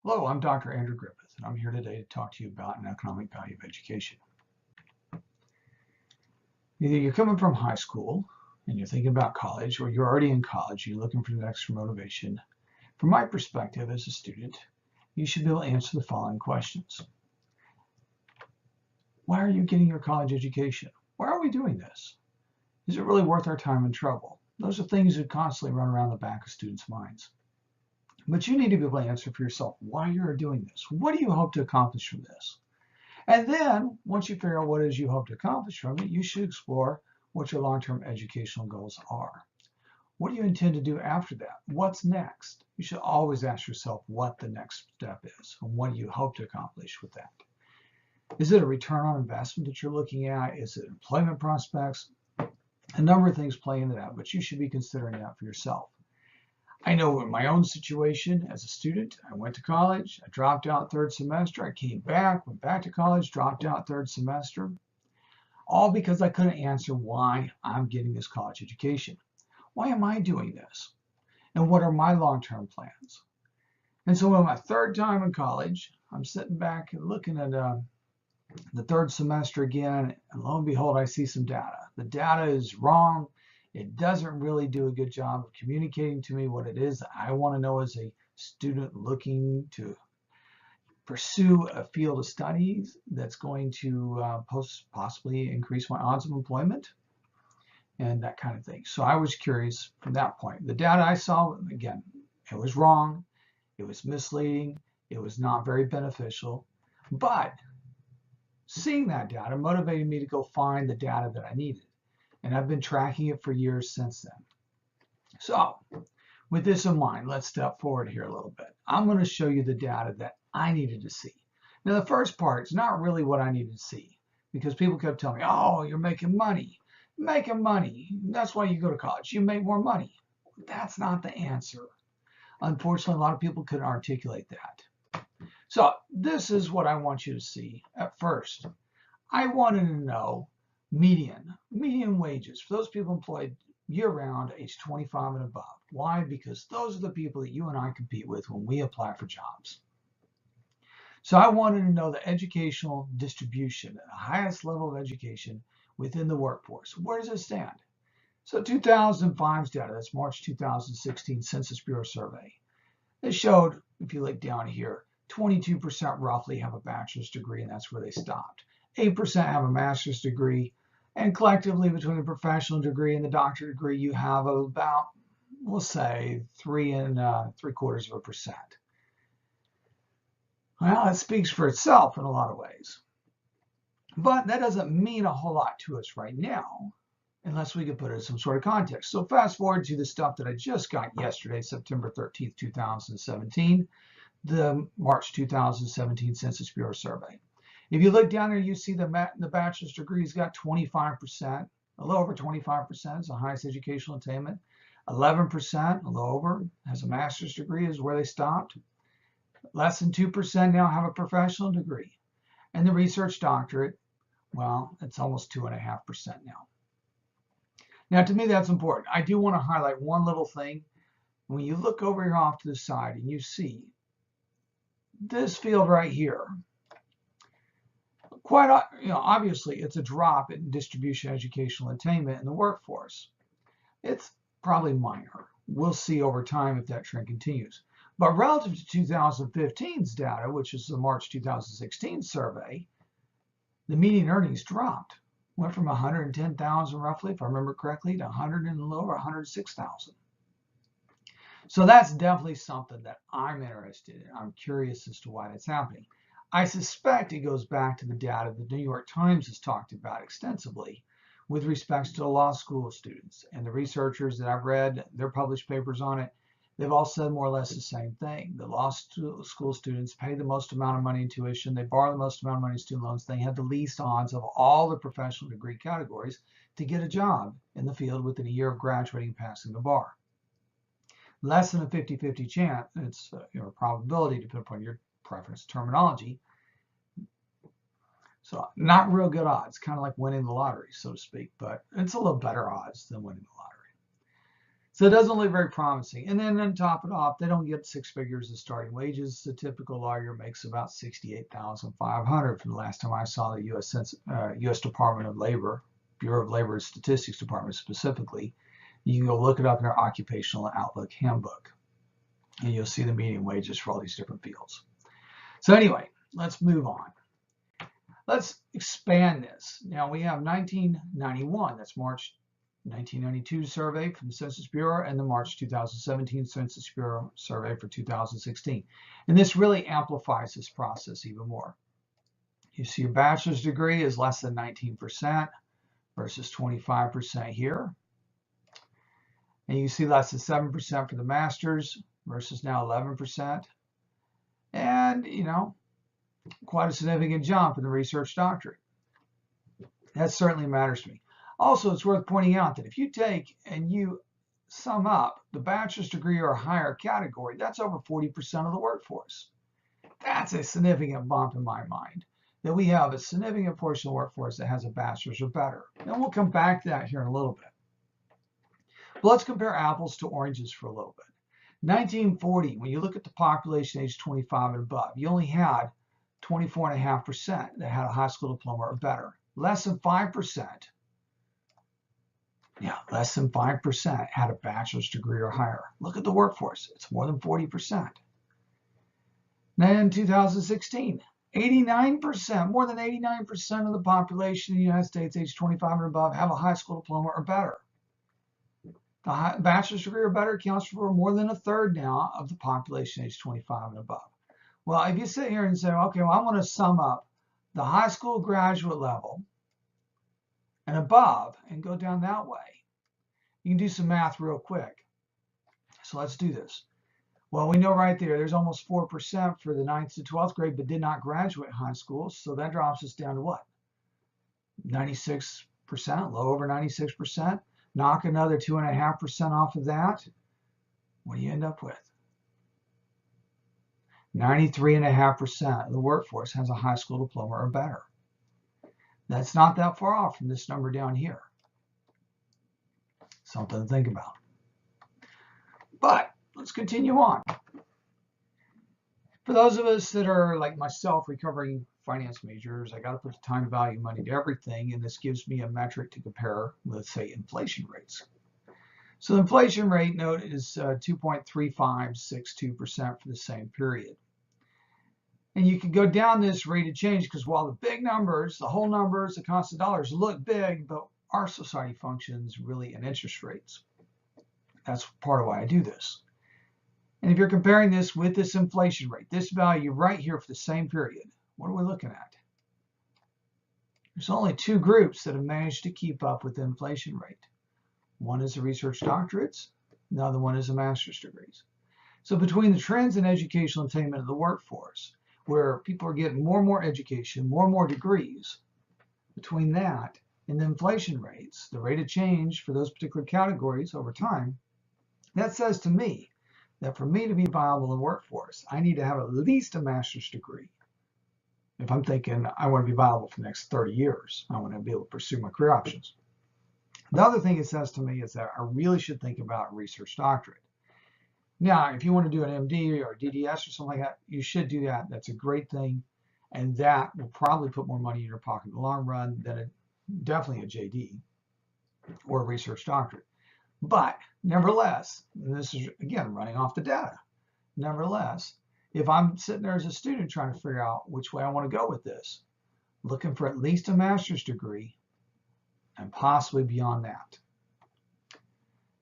Hello, I'm Dr. Andrew Griffith, and I'm here today to talk to you about an economic value of education. Either you're coming from high school and you're thinking about college, or you're already in college, you're looking for the extra motivation. From my perspective as a student, you should be able to answer the following questions. Why are you getting your college education? Why are we doing this? Is it really worth our time and trouble? Those are things that constantly run around the back of students' minds. But you need to be able to answer for yourself why you're doing this. What do you hope to accomplish from this? And then, once you figure out what it is you hope to accomplish from it, you should explore what your long-term educational goals are. What do you intend to do after that? What's next? You should always ask yourself what the next step is and what do you hope to accomplish with that. Is it a return on investment that you're looking at? Is it employment prospects? A number of things play into that, but you should be considering that for yourself. I know in my own situation as a student, I went to college, I dropped out third semester, I came back, went back to college, dropped out third semester, all because I couldn't answer why I'm getting this college education. Why am I doing this? And what are my long-term plans? And so on my third time in college, I'm sitting back and looking at the third semester again, and lo and behold, I see some data. The data is wrong. It doesn't really do a good job of communicating to me what it is that I want to know as a student looking to pursue a field of studies that's going to possibly increase my odds of employment and that kind of thing. So I was curious from that point. The data I saw, again, it was wrong. It was misleading. It was not very beneficial. But seeing that data motivated me to go find the data that I needed. And I've been tracking it for years since then. So with this in mind, let's step forward here a little bit. I'm going to show you the data that I needed to see. Now, the first part is not really what I needed to see because people kept telling me, oh, you're making money. Making money. That's why you go to college. You make more money. That's not the answer. Unfortunately, a lot of people couldn't articulate that. So this is what I want you to see at first. I wanted to know median wages for those people employed year-round, age 25 and above. Why? Because those are the people that you and I compete with when we apply for jobs. So I wanted to know the educational distribution, the highest level of education within the workforce. Where does it stand? So 2005's data, that's March 2016 Census Bureau survey. It showed, if you look down here, 22% roughly have a bachelor's degree, and that's where they stopped. 8% have a master's degree, and collectively between the professional degree and the doctorate degree, you have about, we'll say, 3.75%. Well, it speaks for itself in a lot of ways. But that doesn't mean a whole lot to us right now, unless we can put it in some sort of context. So fast forward to the stuff that I just got yesterday, September 13th, 2017, the March 2017 Census Bureau survey. If you look down there, you see the bachelor's degree's got 25%, a little over 25% is the highest educational attainment. 11%, a little over, has a master's degree is where they stopped. Less than 2% now have a professional degree. And the research doctorate, well, it's almost 2.5% now. Now, to me, that's important. I do want to highlight one little thing. When you look over here off to the side and you see this field right here, quite obviously, it's a drop in distribution educational attainment in the workforce. It's probably minor. We'll see over time if that trend continues. But relative to 2015's data, which is the March 2016 survey, the median earnings dropped. Went from 110,000 roughly, if I remember correctly, to 100 and a little over 106,000. So that's definitely something that I'm interested in. I'm curious as to why that's happening. I suspect it goes back to the data the New York Times has talked about extensively with respect to the law school students. And the researchers that I've read, their published papers on it, they've all said more or less the same thing. The law school students pay the most amount of money in tuition. They borrow the most amount of money in student loans. They have the least odds of all the professional degree categories to get a job in the field within a year of graduating and passing the bar. Less than a 50-50 chance, it's a probability to put upon your preference terminology. So not real good odds, kind of like winning the lottery, so to speak, but it's a little better odds than winning the lottery. So it doesn't look very promising. And then on top of it off, they don't get 6 figures as starting wages. The typical lawyer makes about $68,500 from the last time I saw the U.S. Department of Labor, Bureau of Labor and Statistics Department specifically. You can go look it up in their Occupational Outlook handbook, and you'll see the median wages for all these different fields. So anyway, let's move on. Let's expand this. Now we have 1991, that's March 1992 survey from the Census Bureau, and the March 2017 Census Bureau survey for 2016. And this really amplifies this process even more. You see your bachelor's degree is less than 19% versus 25% here. And you see less than 7% for the master's versus now 11%. And, you know, quite a significant jump in the research doctorate. That certainly matters to me. Also, it's worth pointing out that if you take and you sum up the bachelor's degree or higher category, that's over 40% of the workforce. That's a significant bump in my mind, that we have a significant portion of the workforce that has a bachelor's or better. And we'll come back to that here in a little bit. But let's compare apples to oranges for a little bit. 1940, when you look at the population age 25 and above, you only had 24.5% that had a high school diploma or better. Less than 5%. Yeah, less than 5% had a bachelor's degree or higher. Look at the workforce. It's more than 40%. Then in 2016, 89%, more than 89% of the population in the United States age 25 and above have a high school diploma or better. The bachelor's degree or better accounts for more than a third now of the population age 25 and above. Well, if you sit here and say, okay, well, I want to sum up the high school graduate level and above and go down that way, you can do some math real quick. So let's do this. Well, we know right there, there's almost 4% for the 9th to 12th grade, but did not graduate high school. So that drops us down to what? 96%, a little over 96%. Knock another 2.5% off of that. What do you end up with? 93.5% of the workforce has a high school diploma or better. That's not that far off from this number down here. Something to think about. But let's continue on. For those of us that are like myself, recovering finance majors, I got to put the time value money to everything, and this gives me a metric to compare with, say, inflation rates. So the inflation rate note is 2.3562% for the same period. And you can go down this rate of change because while the big numbers, the whole numbers, the constant dollars look big, but our society functions really in interest rates. That's part of why I do this. And if you're comparing this with this inflation rate, this value right here for the same period, what are we looking at? There's only two groups that have managed to keep up with the inflation rate. One is the research doctorates, the other one is the master's degrees. So between the trends in educational attainment of the workforce, where people are getting more and more education, more and more degrees, between that and the inflation rates, the rate of change for those particular categories over time, that says to me that for me to be viable in the workforce, I need to have at least a master's degree. If I'm thinking I want to be viable for the next 30 years, I want to be able to pursue my career options. The other thing it says to me is that I really should think about a research doctorate. Now, if you want to do an MD or a DDS or something like that, you should do that. That's a great thing. And that will probably put more money in your pocket in the long run than definitely a JD or a research doctorate. But nevertheless, and this is, again, running off the data, nevertheless, if I'm sitting there as a student trying to figure out which way I want to go with this, looking for at least a master's degree and possibly beyond that.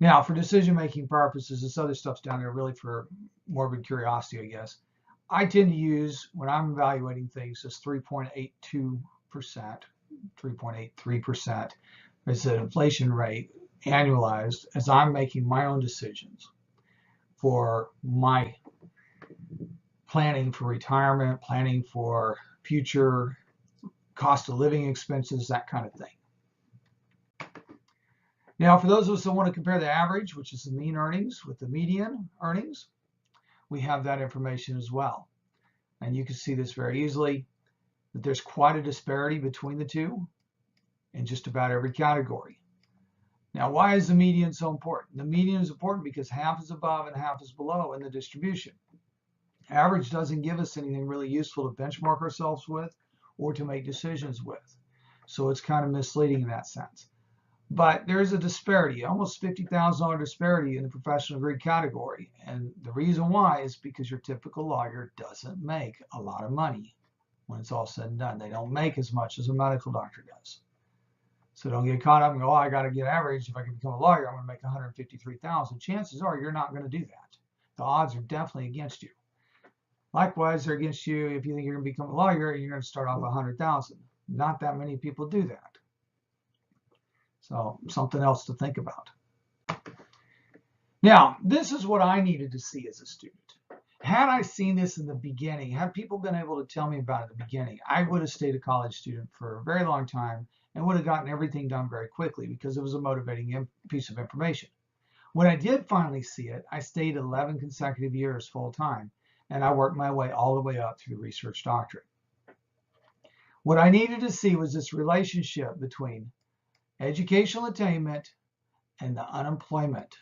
Now, for decision-making purposes, this other stuff's down there really for morbid curiosity, I guess. I tend to use, when I'm evaluating things, this 3.82%, 3.83% as an inflation rate annualized as I'm making my own decisions for my planning for retirement, planning for future cost of living expenses, that kind of thing. Now, for those of us that want to compare the average, which is the mean earnings, with the median earnings, we have that information as well. And you can see this very easily, that there's quite a disparity between the two in just about every category. Now, why is the median so important? The median is important because half is above and half is below in the distribution. Average doesn't give us anything really useful to benchmark ourselves with or to make decisions with. So it's kind of misleading in that sense. But there is a disparity, almost $50,000 disparity in the professional degree category. And the reason why is because your typical lawyer doesn't make a lot of money when it's all said and done. They don't make as much as a medical doctor does. So don't get caught up and go, oh, I got to get average. If I can become a lawyer, I'm going to make $153,000. Chances are you're not going to do that. The odds are definitely against you. Likewise, they're against you if you think you're going to become a lawyer and you're going to start off 100,000. Not that many people do that. So something else to think about. Now, this is what I needed to see as a student. Had I seen this in the beginning, had people been able to tell me about it in the beginning, I would have stayed a college student for a very long time and would have gotten everything done very quickly because it was a motivating piece of information. When I did finally see it, I stayed 11 consecutive years full time, and I worked my way all the way up through the research doctorate. What I needed to see was this relationship between educational attainment and the unemployment.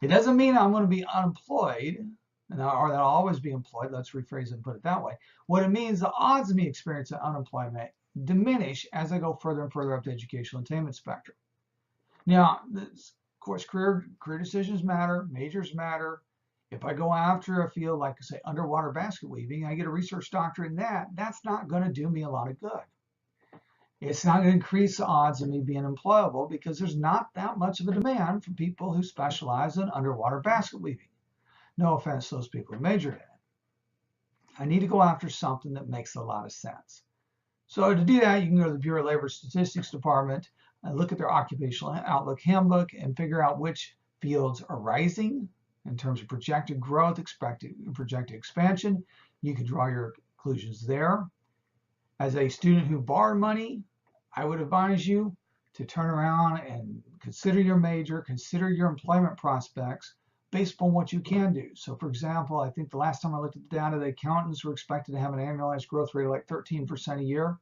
It doesn't mean I'm going to be unemployed, or that I'll always be employed. Let's rephrase it and put it that way. What it means, the odds of me experiencing unemployment diminish as I go further and further up the educational attainment spectrum. Now, of course, career decisions matter, majors matter. If I go after a field like, say, underwater basket weaving, I get a research doctorate in that, that's not going to do me a lot of good. It's not going to increase the odds of me being employable because there's not that much of a demand for people who specialize in underwater basket weaving. No offense to those people who majored in it. I need to go after something that makes a lot of sense. So to do that, you can go to the Bureau of Labor Statistics Department and look at their Occupational Outlook Handbook and figure out which fields are rising in terms of projected growth, projected expansion. You can draw your conclusions there. As a student who borrowed money, I would advise you to turn around and consider your major, consider your employment prospects based upon what you can do. So for example, I think the last time I looked at the data, the accountants were expected to have an annualized growth rate of like 13% a year,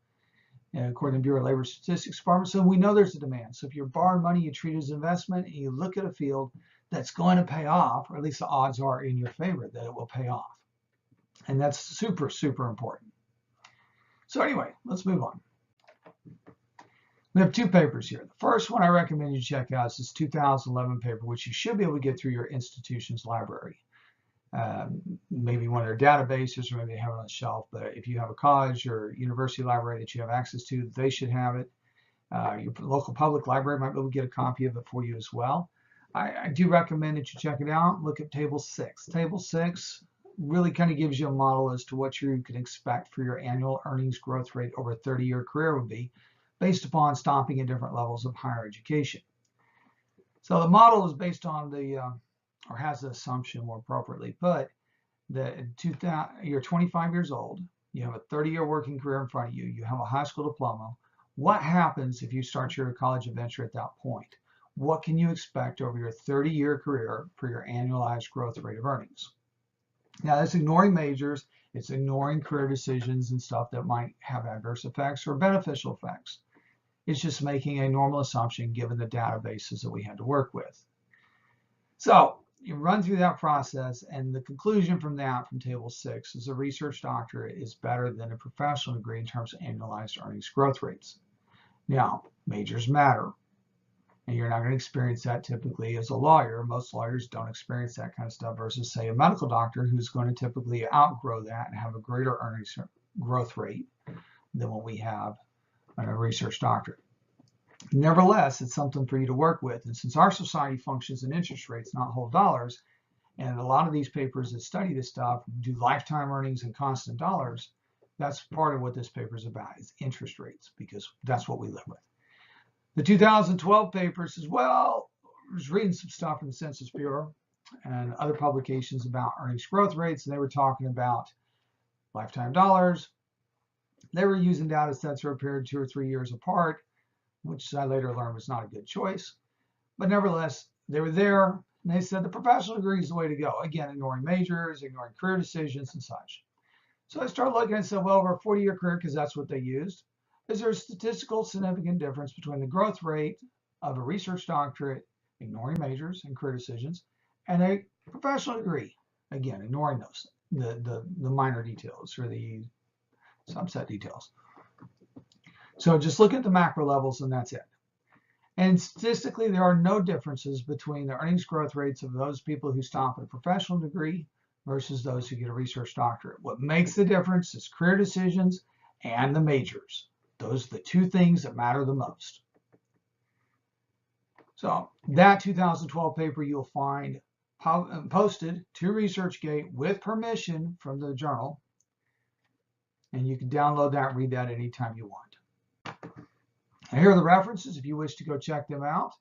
according to the Bureau of Labor Statistics Department. So we know there's a demand. So if you're borrowing money, you treat it as investment, and you look at a field that's going to pay off, or at least the odds are in your favor that it will pay off. And that's super, super important. So anyway, let's move on. We have two papers here. The first one I recommend you check out is this 2011 paper, which you should be able to get through your institution's library. Maybe one of their databases, or maybe they have it on the shelf. But if you have a college or university library that you have access to, they should have it. Your local public library might be able to get a copy of it for you as well. I do recommend that you check it out. Look at Table 6. Table 6 really kind of gives you a model as to what you can expect for your annual earnings growth rate over a 30-year career would be, based upon stopping at different levels of higher education. So the model is based on or has the assumption, more appropriately put, that you're 25 years old, you have a 30-year working career in front of you, you have a high school diploma. What happens if you start your college adventure at that point? What can you expect over your 30-year career for your annualized growth rate of earnings? Now, that's ignoring majors, it's ignoring career decisions and stuff that might have adverse effects or beneficial effects. It's just making a normal assumption given the databases that we had to work with. So you run through that process, and the conclusion from that, from Table 6, is a research doctorate is better than a professional degree in terms of annualized earnings growth rates. Now, majors matter, and you're not going to experience that typically as a lawyer. Most lawyers don't experience that kind of stuff versus, say, a medical doctor who's going to typically outgrow that and have a greater earnings growth rate than what we have on a research doctorate. Nevertheless, it's something for you to work with. And since our society functions in interest rates, not whole dollars, and a lot of these papers that study this stuff do lifetime earnings in constant dollars, that's part of what this paper is about, is interest rates, because that's what we live with. The 2012 paper says, well, I was reading some stuff from the Census Bureau and other publications about earnings growth rates, and they were talking about lifetime dollars. They were using data sets that were appeared 2 or 3 years apart, which I later learned was not a good choice. But nevertheless, they were there, and they said the professional degree is the way to go. Again, ignoring majors, ignoring career decisions and such. So I started looking and said, well, over a 40-year career, because that's what they used, is there a statistical significant difference between the growth rate of a research doctorate, ignoring majors and career decisions, and a professional degree, again, ignoring those, the minor details or the subset details. So just look at the macro levels and that's it. And statistically, there are no differences between the earnings growth rates of those people who stop at a professional degree versus those who get a research doctorate. What makes the difference is career decisions and the majors. Those are the two things that matter the most. So that 2012 paper you'll find posted to ResearchGate with permission from the journal. And you can download that and read that anytime you want. And here are the references if you wish to go check them out.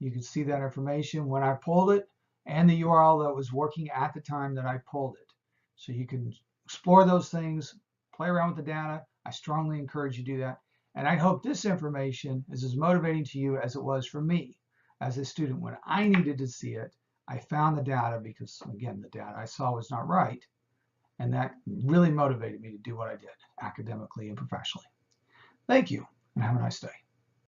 You can see that information when I pulled it and the URL that was working at the time that I pulled it. So you can explore those things, play around with the data. I strongly encourage you to do that. And I hope this information is as motivating to you as it was for me as a student. When I needed to see it, I found the data because, again, the data I saw was not right. And that really motivated me to do what I did academically and professionally. Thank you, and have a nice day.